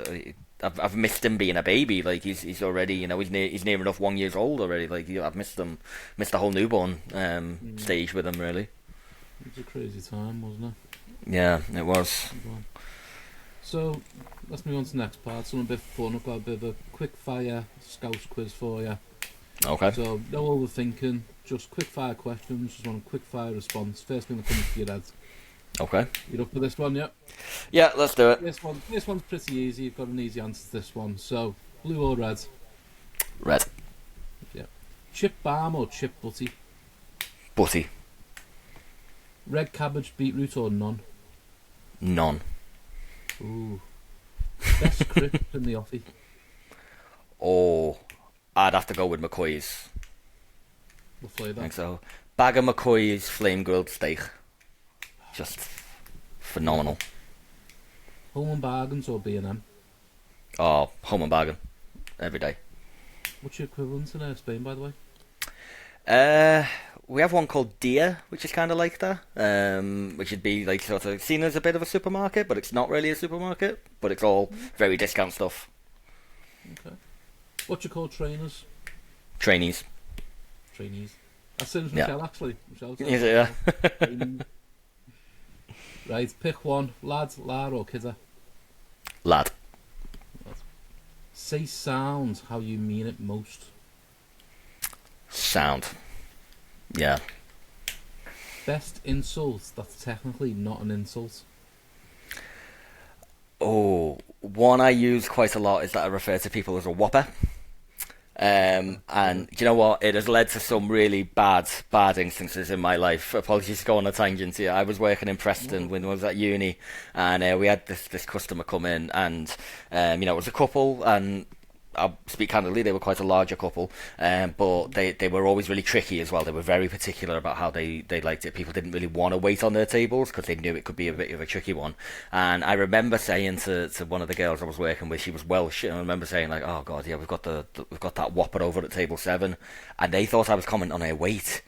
I've missed him being a baby. Like he's already, you know, he's near enough 1 year old already. Like I've missed the whole newborn stage with him, really. It was a crazy time, wasn't it? Yeah, it was. So let's move on to the next part. Something a bit fun. I've got a bit of a quick fire Scouse quiz for you. Okay. So no overthinking, just quick fire questions. Just want a quick fire response. First thing that comes to your head. Okay. You up for this one? Yeah. Yeah, let's do it. This one's pretty easy. You've got an easy answer to this one. So blue or red? Red. Yeah. Chip balm or chip butty? Butty. Red cabbage, beetroot or none? None. Ooh. Best crisp in the offie? Oh, I'd have to go with McCoy's. What flavour? I think so. Bag of McCoy's flame grilled steak. Just phenomenal. Home and Bargains or B&M? Oh, home and bargain. Every day. What's your equivalent in Spain, by the way? We have one called Dia, which is kind of like that. Which would be like sort of seen as a bit of a supermarket, but it's not really a supermarket. But it's all very discount stuff. Okay. What you call trainers? Trainees. That's since Michelle, actually. Michelle, Is it, yeah? Right, pick one. Lad, lad or kidder? Lad. Say sound how you mean it most. Sound. Yeah. Best insult that's technically not an insult. Oh, one I use quite a lot is that I refer to people as a whopper. And do you know what? It has led to some really bad instances in my life. Apologies to go on a tangent here. I was working in Preston when I was at uni, and we had this customer come in, and you know, it was a couple, and I'll speak candidly, they were quite a larger couple, but they were always really tricky as well. They were very particular about how they liked it. People didn't really want to wait on their tables because they knew it could be a bit of a tricky one. And I remember saying to one of the girls I was working with, she was Welsh, and I remember saying like, "Oh God, yeah, we've got that Whopper over at table 7," and they thought I was commenting on her weight.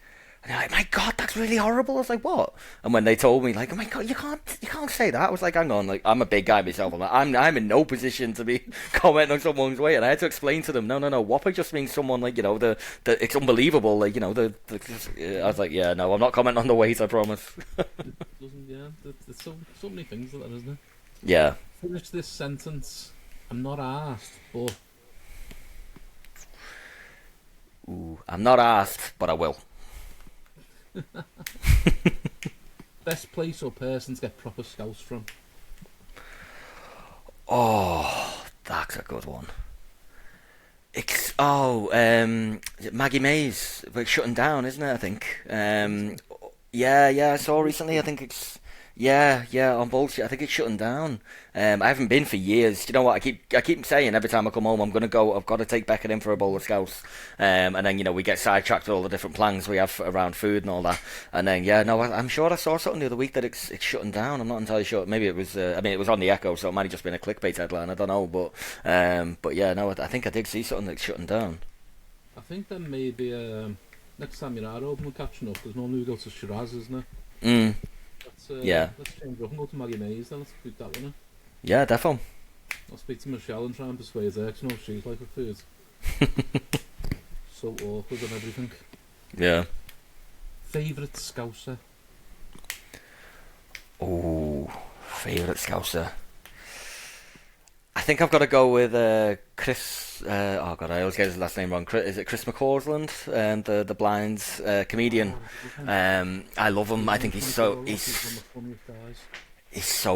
And they're like, my God, that's really horrible. I was like, what? And when they told me, like, oh my God, you can't say that. I was like, hang on, like, I'm a big guy myself. I'm like, I'm in no position to be commenting on someone's weight. And I had to explain to them, no, Whopper just means someone, like, it's unbelievable. Like, I was like, yeah, no, I'm not commenting on the weight, I promise. It doesn't, yeah. There's so many things like that, isn't it? Yeah. Finish this sentence. I'm not asked, but... Ooh, I'm not asked, but I will. Best place or person to get proper Scouse from? Oh, that's a good one. Maggie Mays, but shutting down, isn't it? I think. Yeah, I saw recently. I think it's on bullshit. I think it's shutting down. I haven't been for years. You know what? I keep saying every time I come home, I'm gonna go. I've got to take Beckett in for a bowl of Scouse. And then we get sidetracked with all the different plans we have around food and all that. And then I'm sure I saw something the other week that it's shutting down. I'm not entirely sure. Maybe it was. It was on the Echo, so it might have just been a clickbait headline. I don't know, but I think I did see something that's shutting down. I think then maybe next time you're out open, we're catching up. There's no new go to Shiraz, isn't it? Let's change up and go to Maggie Mays then. Let's boot that one in. Yeah, definitely. I'll speak to Michelle and try and persuade her, because she's like with food. So awkward and everything. Yeah. Favourite Scouser? Oh, favourite Scouser. I think I've got to go with Chris. I always get his last name wrong. Is it Chris McCausland? The blind comedian. I love him. I think he's so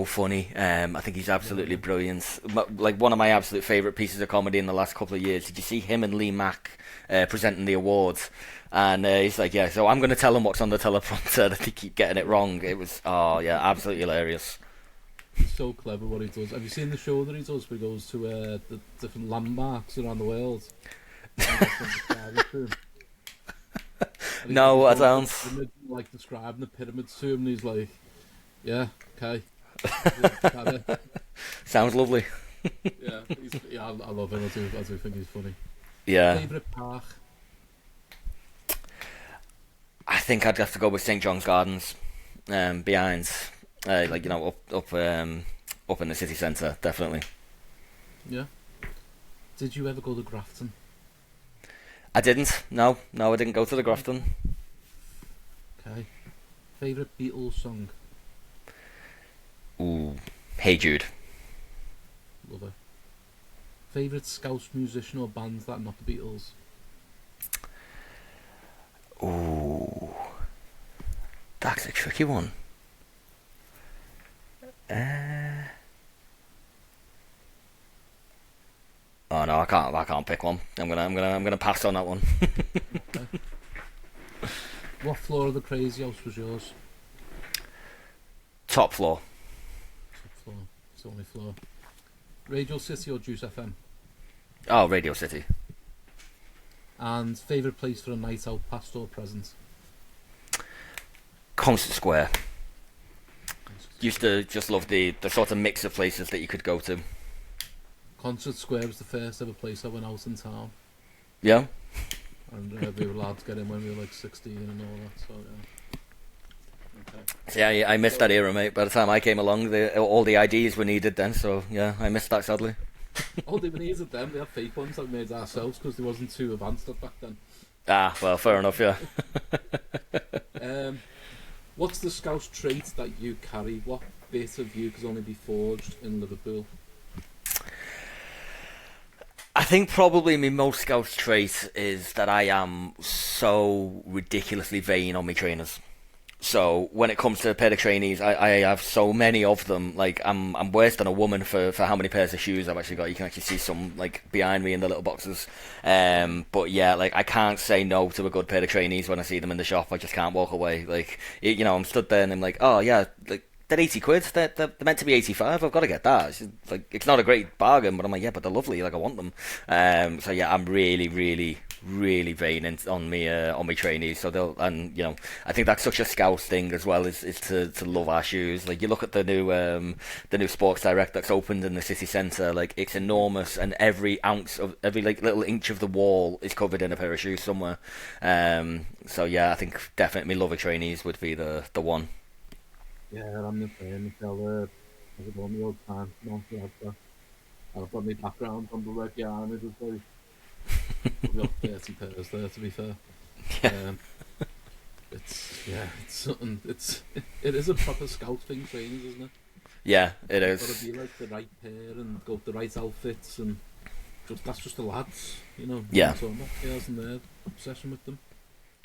funny. I think he's absolutely brilliant. Like one of my absolute favourite pieces of comedy in the last couple of years. Did you see him and Lee Mack presenting the awards? And he's like, yeah. So I'm going to tell him what's on the teleprompter. That they keep getting it wrong. It was absolutely hilarious. He's so clever what he does. Have you seen the show that he does where he goes to the different landmarks around the world? No, I don't. Like describing the pyramids to him, and he's like, "Yeah, okay." Sounds lovely. I love him. I do think he's funny. Yeah. Favourite park? I think I'd have to go with St John's Gardens, behind. Up in the city centre, definitely. Yeah. Did you ever go to Grafton? I didn't. No, I didn't go to the Grafton. Okay. Favourite Beatles song? Ooh, Hey Jude. Love it. Favourite Scouse musician or bands that are not the Beatles? Ooh, that's a tricky one. Oh no, I can't pick one. I'm gonna pass on that one. Okay. What floor of the Crazy House was yours? Top floor. Top floor. It's the only floor. Radio City or Juice FM? Oh, Radio City. And favourite place for a night out, past or present? Concert Square. Used to just love the sort of mix of places that you could go to. Concert Square was the first ever place I went out in town. Yeah. And we were allowed to get in when we were like 16 and all that, so yeah. Okay. Yeah, I missed that era, mate. By the time I came along, all the IDs were needed then, so yeah, I missed that sadly. Oh, they were needed then. We had fake ones that we made ourselves because they wasn't too advanced back then. Ah, well, fair enough, yeah. What's the Scouse trait that you carry? What bit of you can only be forged in Liverpool? I think probably my most Scouse trait is that I am so ridiculously vain on my trainers. So when it comes to a pair of trainees, I have so many of them. Like I'm worse than a woman for how many pairs of shoes I've actually got. You can actually see some like behind me in the little boxes. But yeah, like I can't say no to a good pair of trainees when I see them in the shop. I just can't walk away. Like I'm stood there and I'm like, oh yeah, like they're 80 quid. They're meant to be 85. I've got to get that. It's not a great bargain, but I'm like, yeah, but they're lovely. Like I want them. So yeah, I'm really, really really vain on me trainees. So they'll, and I think that's such a Scouse thing as well, is to love our shoes. Like, you look at the new Sports Direct that's opened in the city centre, like, it's enormous, and every ounce of every like little inch of the wall is covered in a pair of shoes somewhere. So yeah, I think definitely love of trainees would be the one. Yeah, I'm the same. As a me old time, I've got my background on the Red Army. There's probably got 30 pairs there, to be fair. Yeah. It's something. It is a proper scout thing, trainers, isn't it? Yeah, it is. Got to be like the right pair and go with the right outfits, and that's just the lads, Yeah. So not girls and their obsession with them.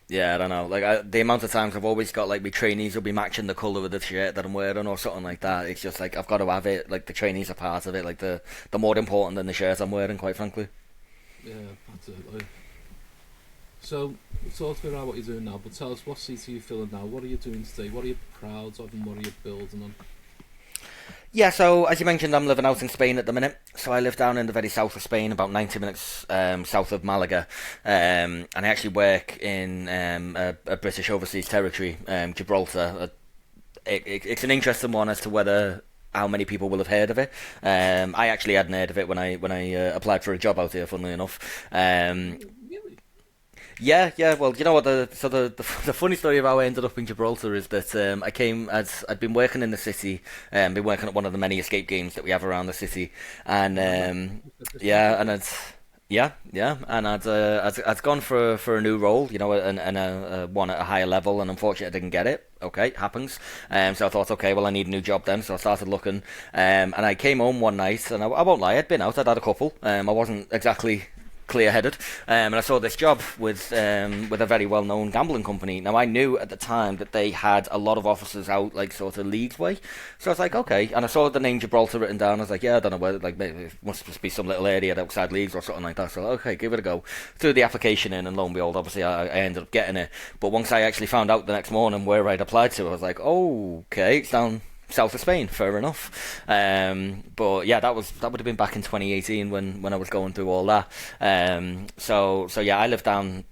Yeah, I don't know. Like, the amount of times I've always got, like, my trainees will be matching the colour of the shirt that I'm wearing or something like that. It's just like, I've got to have it. Like, the trainees are part of it. Like, they're more important than the shirt I'm wearing, quite frankly. Yeah, that's it. Like. So, talk about what you're doing now, but tell us, what seats are you filling now? What are you doing today? What are you proud of, and what are you building on? Yeah, so as you mentioned, I'm living out in Spain at the minute. So I live down in the very south of Spain, about 90 minutes south of Malaga. And I actually work in a British overseas territory, Gibraltar. It's an interesting one as to how many people will have heard of it. I actually hadn't heard of it when I applied for a job out here, funnily enough. Really? Yeah. Well, you know what? The funny story of how I ended up in Gibraltar is that I'd been working in the city, been working at one of the many escape games that we have around the city, and and I'd gone for a new role, and one at a higher level, and unfortunately I didn't get it. Okay, it happens. So I thought, okay, well, I need a new job then. So I started looking, and I came home one night, and I won't lie, I'd been out, I'd had a couple. I wasn't exactly clear-headed, and I saw this job with a very well-known gambling company. Now, I knew at the time that they had a lot of offices out, like, sort of Leeds way, so I was like, okay, and I saw the name Gibraltar written down. I was like, yeah, I don't know where, like, maybe it must just be some little area outside Leeds or something like that, so okay, give it a go. Threw the application in, and lo and behold, obviously I ended up getting it. But once I actually found out the next morning where I'd applied to, I was like, oh, okay, it's down south of Spain, fair enough. But yeah, that would have been back in 2018 when I was going through all that. So yeah, I live down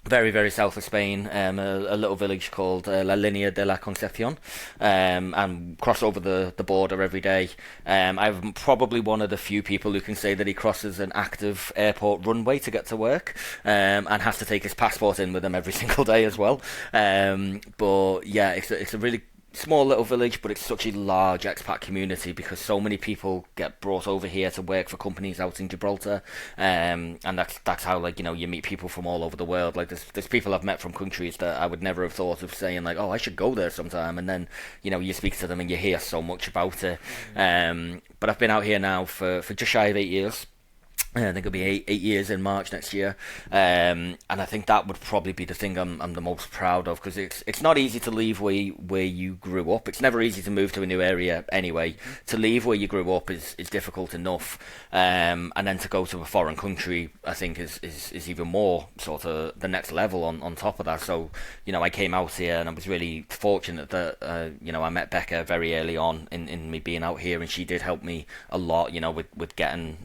very, very south of Spain, a little village called La Línea de la Concepción, and cross over the border every day. I'm probably one of the few people who can say that he crosses an active airport runway to get to work, and has to take his passport in with him every single day as well. But yeah, it's a really small little village, but it's such a large expat community because so many people get brought over here to work for companies out in Gibraltar, and that's how, like, you meet people from all over the world. Like, there's people I've met from countries that I would never have thought of saying, like, oh, I should go there sometime, and then you speak to them and you hear so much about it. But I've been out here now for just shy of 8 years. I think it'll be eight years in March next year, and I think that would probably be the thing I'm the most proud of, because it's not easy to leave where you grew up. It's never easy to move to a new area anyway. To leave where you grew up is difficult enough, and then to go to a foreign country, I think is even more sort of the next level on top of that. So I came out here, and I was really fortunate that I met Becca very early on in me being out here, and she did help me a lot, with getting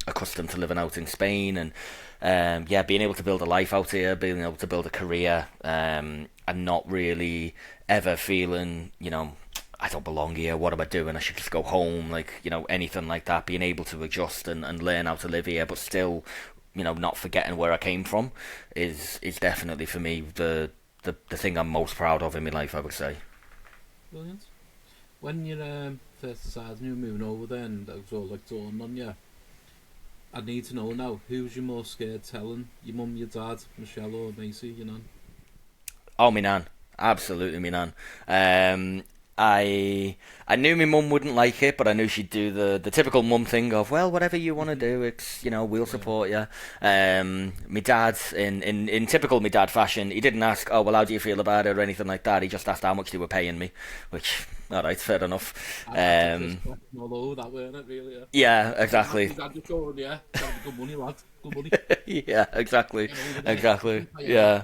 accustomed to living out in Spain, and being able to build a life out here, being able to build a career, and not really ever feeling, I don't belong here, what am I doing, I should just go home, like, anything like that. Being able to adjust and learn how to live here, but still, not forgetting where I came from is definitely for me the thing I'm most proud of in my life, I would say. Brilliant. When you first decided you were moving over there, and that was all like dawned on you, I need to know now, who's you more scared telling? Your mum, your dad, Michelle or Macy, your nan? Oh, my nan. Absolutely, my nan. I knew my mum wouldn't like it, but I knew she'd do the typical mum thing of, well, whatever you want to do, it's, we'll support you. My dad, in typical my dad fashion, he didn't ask, oh, well, how do you feel about it or anything like that. He just asked how much they were paying me, which, all right, fair enough. All over that, weren't it, really? Yeah, exactly. Dad just going, yeah, good money, lad, good money. Yeah, exactly. Yeah.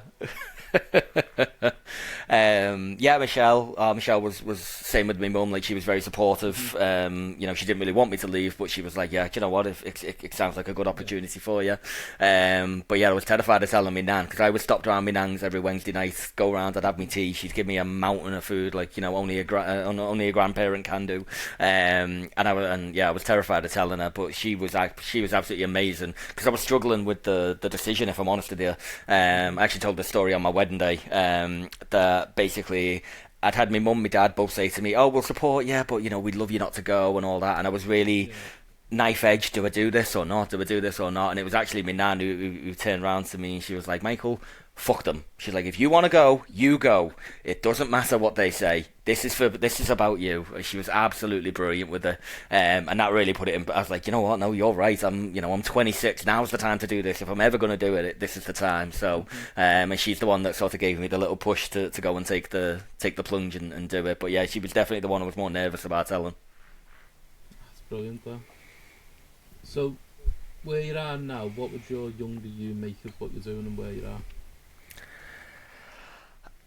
Yeah, Michelle was same with my mum. Like, she was very supportive. You know, she didn't really want me to leave, but she was like, yeah, do you know what? If it sounds like a good opportunity for you. But yeah, I was terrified of telling me nan, because I would stop around my nan's every Wednesday night, go around, I'd have my tea. She'd give me a mountain of food, like, you know, only a grandparent can do. I was terrified of telling her, but she was absolutely amazing, because I was struggling with the decision, if I'm honest with you. I actually told the story on my wedding day, that basically I'd had my mum, my dad both say to me, "Oh, we'll support you, but you know, we'd love you not to go," and all that. And I was really knife edge. Do I do this or not? Do I do this or not? And it was actually my nan who turned around to me and she was like, "Michael, fuck them." She's like, "If you want to go, you go. It doesn't matter what they say. This is about you." And she was absolutely brilliant with it, and that really put it in. I was like, you know what? No, you're right. I'm 26. Now's the time to do this. If I'm ever going to do it, this is the time. So, and she's the one that sort of gave me the little push to go and take the plunge and do it. But yeah, she was definitely the one I was more nervous about telling. That's brilliant, though. So, where you are now, what would your younger you make of what you're doing and where you are?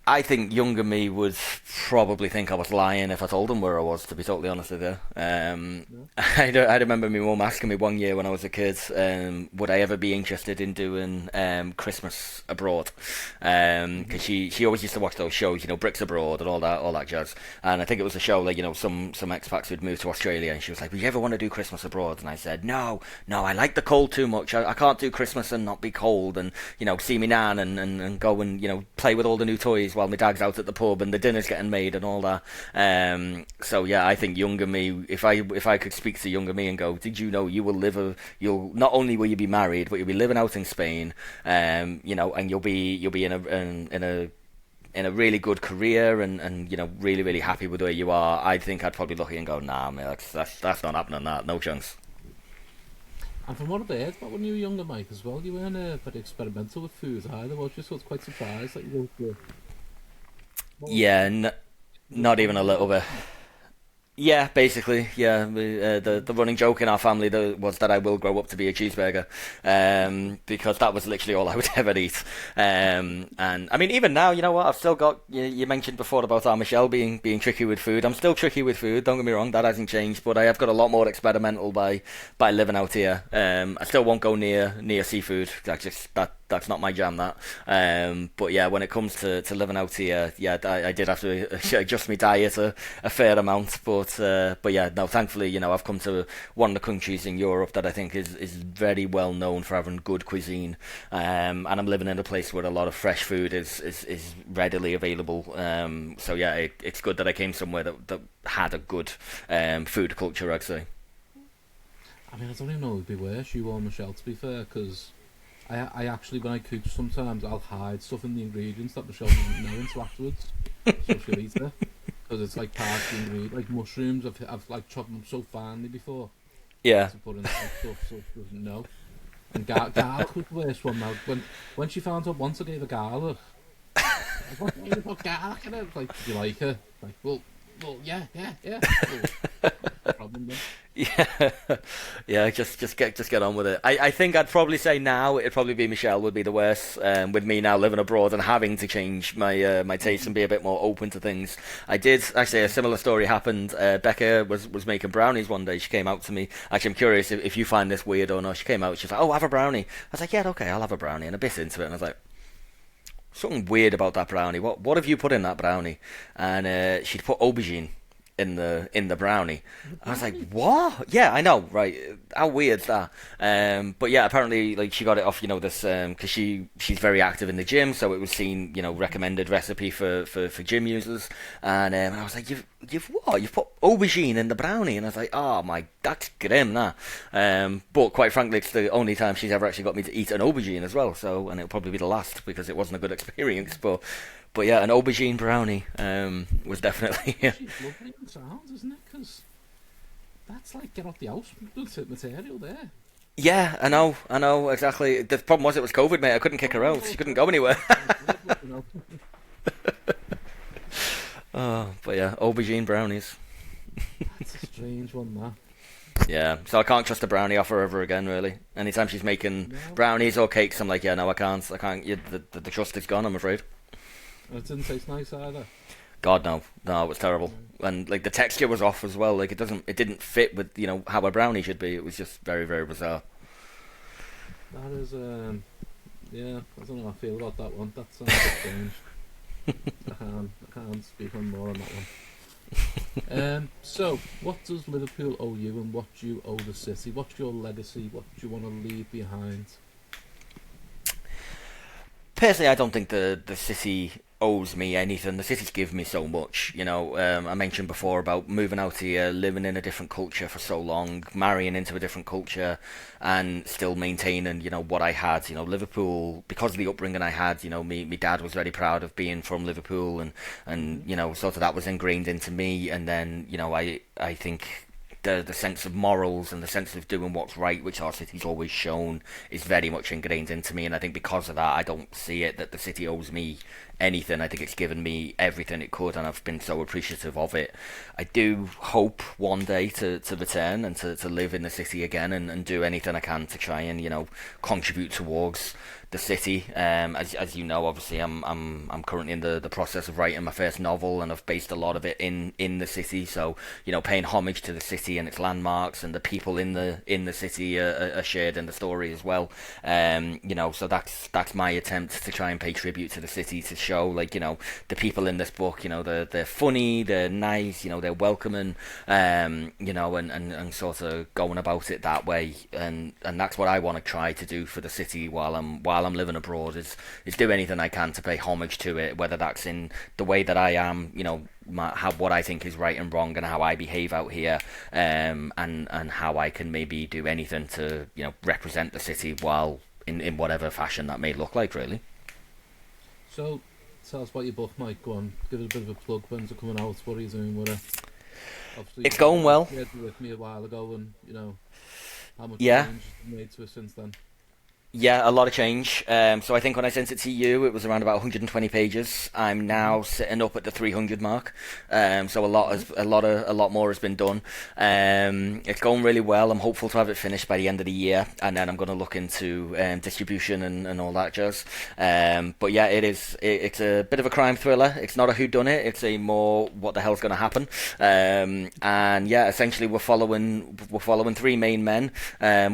I think younger me would probably think I was lying if I told them where I was, to be totally honest with you. I remember my mum asking me one year when I was a kid, would I ever be interested in doing Christmas abroad? Because she always used to watch those shows, you know, Bricks Abroad and all that jazz. And I think it was a show like, you know, some expats would move to Australia, and she was like, "Would you ever want to do Christmas abroad?" And I said, no, I like the cold too much. I can't do Christmas and not be cold, and, you know, see me nan and go and, you know, play with all the new toys while my dad's out at the pub and the dinner's getting made and all that. So yeah, I think younger me, if I could speak to younger me and go, did you know you'll not only will you be married, but you'll be living out in Spain, you know, and you'll be in a really good career and you know, really, really happy with where you are. I think I'd probably look at you and go, nah, man, that's not happening. That no chance. And from what I've heard about when you were younger, Mike, as well, you weren't very experimental with food either, was you? So it's quite surprised that you go through. Yeah, not even a little bit. Yeah, basically, yeah. The running joke in our family was that I will grow up to be a cheeseburger, because that was literally all I would ever eat. And I mean, even now, you know what? I've still got. You mentioned before about our Michelle being tricky with food. I'm still tricky with food. Don't get me wrong, that hasn't changed. But I have got a lot more experimental by living out here. I still won't go near seafood. That's not my jam, that. But yeah, when it comes to living out here, yeah, I did have to adjust my diet a fair amount. But yeah, no, thankfully, you know, I've come to one of the countries in Europe that I think is very well known for having good cuisine. And I'm living in a place where a lot of fresh food is readily available. So yeah, it's good that I came somewhere that had a good food culture, I'd say. I mean, I don't even know what would be worse, you or Michelle, to be fair, because I actually, when I cook, sometimes I'll hide stuff in the ingredients that Michelle doesn't know until afterwards, so she'll eat it, because it's like part of the ingredient. Like mushrooms, I've like chopped them up so finely before. Yeah. To put in like, stuff so she doesn't know. And garlic was the worst one now. When she found out once I gave her garlic, like, what do you put garlic in it? Like, do you like it? Like, well, yeah. Well, problem then. Yeah, just get on with it. I think I'd probably say now it'd probably be Michelle would be the worst. With me now living abroad and having to change my taste and be a bit more open to things. I did actually, a similar story happened. Becca was making brownies one day. She came out to me. Actually, I'm curious if you find this weird or not. She came out. She's like, "Oh, have a brownie." I was like, "Yeah, okay, I'll have a brownie." And a bit into it, and I was like, something weird about that brownie. What have you put in that brownie? And she'd put aubergine in the brownie. I was like, what? Yeah, I know, right? How weird's that? But yeah, apparently, like, she got it off, you know, this because she's very active in the gym, so it was seen, you know, recommended recipe for gym users, and I was like, you've what? You've put aubergine in the brownie, and I was like, oh my, that's grim, that. But quite frankly, it's the only time she's ever actually got me to eat an aubergine as well. So, and it'll probably be the last because it wasn't a good experience, But yeah, an aubergine brownie was definitely. Yeah. She's lovely in sounds, isn't it? Because that's like get off the house material there. Yeah, I know exactly. The problem was it was COVID, mate. I couldn't kick her out. She couldn't go anywhere. Oh, but yeah, aubergine brownies. That's a strange one, that. Yeah, so I can't trust a brownie off her ever again, really. Anytime she's making brownies or cakes, I'm like, yeah, no, I can't. Yeah, the trust is gone, I'm afraid. And it didn't taste nice either. God, no, it was terrible, and like the texture was off as well. Like it didn't fit with how a brownie should be. It was just very, very bizarre. That is, yeah, I don't know how I feel about that one. That sounds a bit strange. I can't speak on more on that one. So, what does Liverpool owe you, and what do you owe the city? What's your legacy? What do you want to leave behind? Personally, I don't think the city owes me anything. The city's given me so much. I mentioned before about moving out here, living in a different culture for so long, marrying into a different culture, and still maintaining, what I had. Liverpool, because of the upbringing I had, me dad was very proud of being from Liverpool, and sort of that was ingrained into me. And then, I think the sense of morals and the sense of doing what's right, which our city's always shown, is very much ingrained into me. And I think because of that, I don't see it that the city owes me anything. I think it's given me everything it could, and I've been so appreciative of it. I do hope one day to return and to live in the city again, and do anything I can to try and contribute towards the city. As you know, obviously, I'm currently in the process of writing my first novel, and I've based a lot of it in the city. So paying homage to the city and its landmarks, and the people in the city are shared in the story as well. So that's my attempt to try and pay tribute to the city, to show the people in this book. They're funny, they're nice, they're welcoming, and sort of going about it that way. And that's what I want to try to do for the city while I'm living abroad, is do anything I can to pay homage to it, whether that's in the way that I am, what I think is right and wrong, and how I behave out here, and how I can maybe do anything to represent the city, while in whatever fashion that may look like, really. So, tell us about your book, Mike. Go on, give us a bit of a plug. When's it coming out? What are you doing with it? Obviously, it's going well. You shared with me a while ago, and how much change you made to it since then. Yeah, a lot of change. So I think when I sent it to you, it was around about 120 pages. I'm now sitting up at the 300 mark. So a lot more has been done. It's going really well. I'm hopeful to have it finished by the end of the year, and then I'm going to look into distribution and all that jazz. But yeah, it's a bit of a crime thriller. It's not a whodunit. It's a more what the hell's going to happen. And yeah, essentially we're following three main men.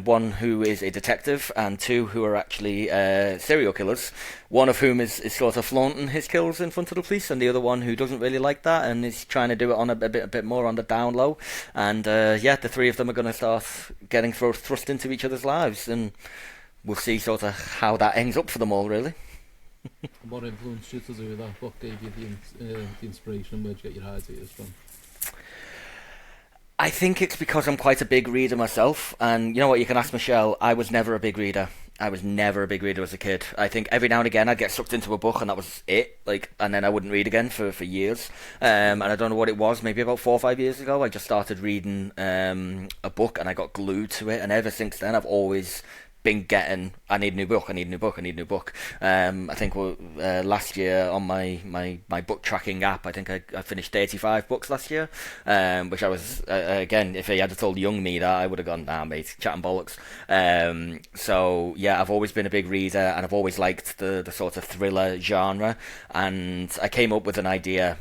One who is a detective, and two who are actually serial killers, one of whom is sort of flaunting his kills in front of the police, and the other one who doesn't really like that and is trying to do it on a bit more on the down low. And the three of them are going to start getting thrust into each other's lives, and we'll see sort of how that ends up for them all, really. What influenced you to do that? What gave you the inspiration? Where'd you get your ideas from? I think it's because I'm quite a big reader myself, and you know what, you can ask Michelle, I was never a big reader. I was never a big reader as a kid. I think every now and again I'd get sucked into a book and that was it, and then I wouldn't read again for years. And I don't know what it was, maybe about 4 or 5 years ago I just started reading a book, and I got glued to it, and ever since then I've always been getting, I need a new book. I think last year on my book tracking app, I think I finished 35 books last year, which I was, again, if I had told young me that, I would have gone, nah mate, chatting bollocks. So yeah, I've always been a big reader, and I've always liked the sort of thriller genre, and I came up with an idea.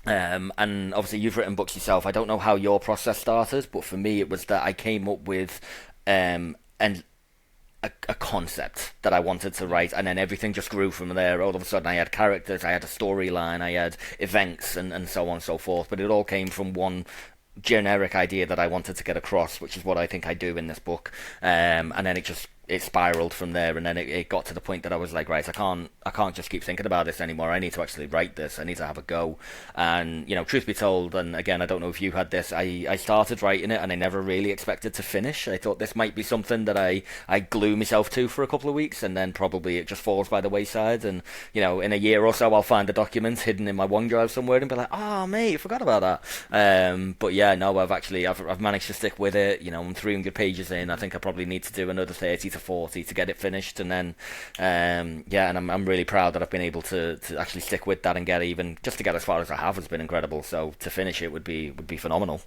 And obviously you've written books yourself. I don't know how your process started, but for me it was that I came up with a concept that I wanted to write, and then everything just grew from there. All of a sudden I had characters, I had a storyline, I had events, and so on and so forth, but it all came from one generic idea that I wanted to get across, which is what I think I do in this book. And then it spiraled from there, and then it got to the point that I was like, right, I can't just keep thinking about this anymore. I need to actually write this. I need to have a go. And truth be told, and again, I don't know if you had this, I started writing it and I never really expected to finish. I thought this might be something that I glue myself to for a couple of weeks, and then probably it just falls by the wayside, and in a year or so I'll find the document hidden in my OneDrive somewhere and be like, oh mate, I forgot about that. But yeah, no, I've managed to stick with it. I'm 300 pages in. I think I probably need to do another 30 to 40 to get it finished, and then and I'm really proud that I've been able to actually stick with that and get as far as I have has been incredible. So to finish it would be phenomenal.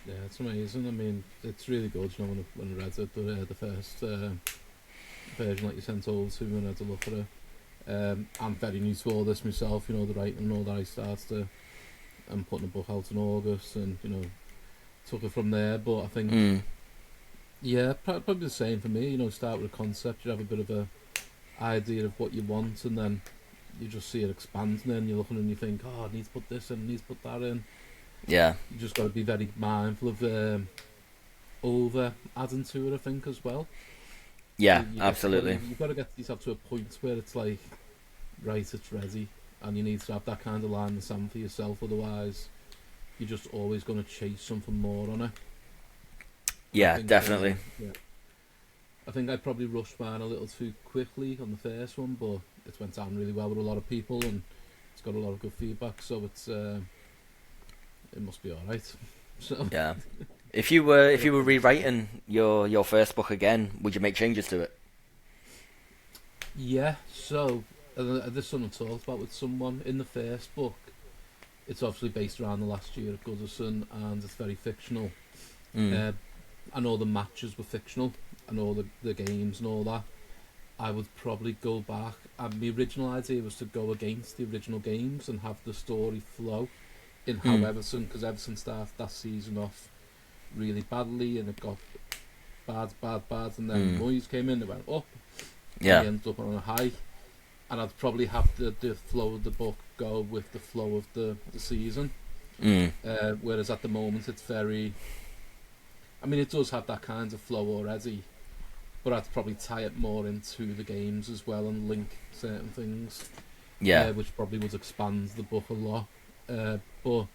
Yeah, it's amazing. I mean, it's really good. When I read it, the first version that you sent over to me, when I had to look at it. I'm very new to all this myself, you know, the writing and all that. I'm putting a book out in August, and you know, took it from there. But I think, yeah, probably the same for me. You know, start with a concept, you have a bit of a idea of what you want, and then you just see it expanding, and you're looking and you think, oh, I need to put this in, I need to put that in. Yeah. You just got to be very mindful of over adding to it, I think, as well. Yeah, absolutely. You've got to get yourself to a point where it's like, right, it's ready, and you need to have that kind of line in the sand for yourself, otherwise you're just always going to chase something more on it. Yeah, definitely. I think I probably rushed mine a little too quickly on the first one, but it's went down really well with a lot of people, and it's got a lot of good feedback, so it must be alright. So yeah. If you were rewriting your first book again, would you make changes to it? Yeah, so this is something I talked about with someone. In the first book, it's obviously based around the last year at Goodison, and it's very fictional. And all the matches were fictional, and all the games and all that. I would probably go back, and the original idea was to go against the original games and have the story flow in how Everton, because Everton started that season off really badly, and it got bad, and then Moyes came in, it went up, and he ended up on a high, and I'd probably have the flow of the book go with the flow of the season, whereas at the moment it's very, I mean, it does have that kind of flow already, but I'd probably tie it more into the games as well and link certain things, which probably would expand the book a lot, but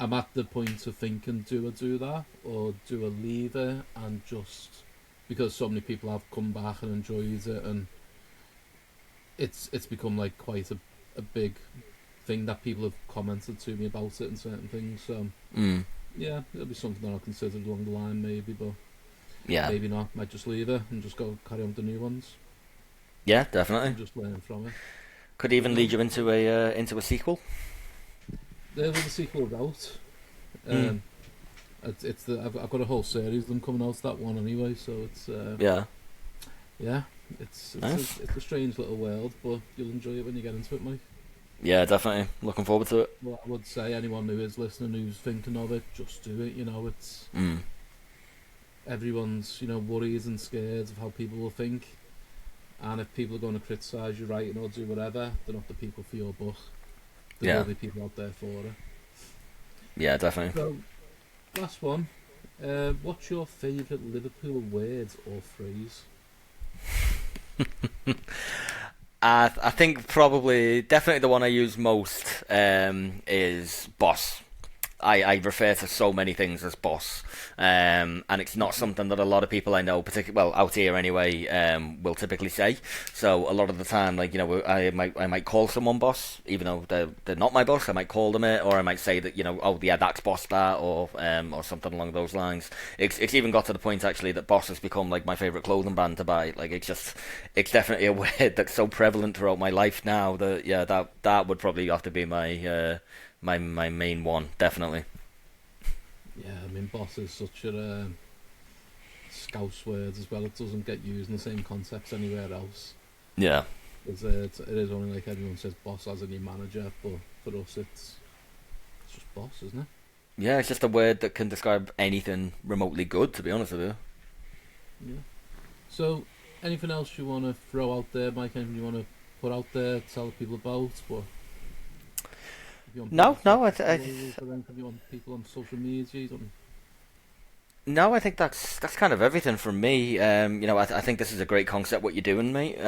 I'm at the point of thinking, do I do that, or do I leave it, and just, because so many people have come back and enjoyed it, and it's become like quite a big thing that people have commented to me about it and certain things, so yeah, it'll be something that I'll consider along the line maybe, but maybe not, might just leave it and just go carry on with the new ones. Yeah, definitely. And just learn from it. Could even lead you into a sequel. There was a sequel out. I've got a whole series of them coming out, that one anyway, so it's it's nice. it's a strange little world, but you'll enjoy it when you get into it, Mike. Yeah, definitely. Looking forward to it. Well, I would say anyone who is listening who's thinking of it, just do it. You know, it's everyone's, you know, worried and scared of how people will think, and if people are going to criticise your writing or do whatever, they're not the people for your book. There will be people out there for it. Yeah, definitely. So, last one. What's your favourite Liverpool word or phrase? I think definitely the one I use most is boss. I refer to so many things as boss, and it's not something that a lot of people I know, particularly out here anyway, will typically say. So a lot of the time, like, you know, I might call someone boss, even though they're not my boss. I might call them it, or I might say that, you know, oh yeah, that's boss that, or something along those lines. It's even got to the point actually that boss has become like my favorite clothing brand to buy. Like it's definitely a word that's so prevalent throughout my life now that that would probably have to be my my main one, definitely. Yeah, I mean, boss is such a Scouse word as well. It doesn't get used in the same context anywhere else. Yeah. It is only like everyone says boss as a new manager, but for us it's just boss, isn't it? Yeah, it's just a word that can describe anything remotely good, to be honest with you. Yeah. So, anything else you want to throw out there, Mike? Anything you want to put out there, tell people about? What? No, I you want people on social media? No, I think that's kind of everything from me. You know, I think this is a great concept what you're doing, mate.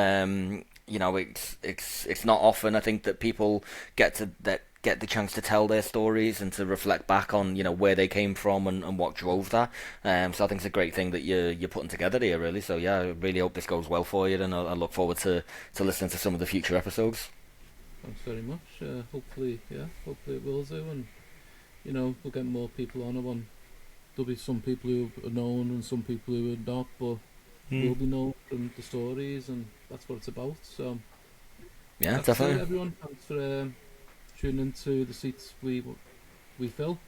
You know, it's not often I think that people get the chance to tell their stories and to reflect back on, you know, where they came from and what drove that. So I think it's a great thing that you're putting together here, really. So yeah, I really hope this goes well for you, and I look forward to listening to some of the future episodes. Thanks very much. Hopefully it will do, and you know, we'll get more people on. There'll be some people who are known and some people who are not, but will be known from the stories, and that's what it's about. So yeah, definitely. Everyone, thanks for tuning into the seats we fill.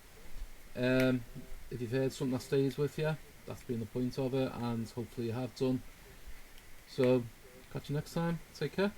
If you've heard something that stays with you, that's been the point of it, and hopefully you have done. So Catch you next time. Take care.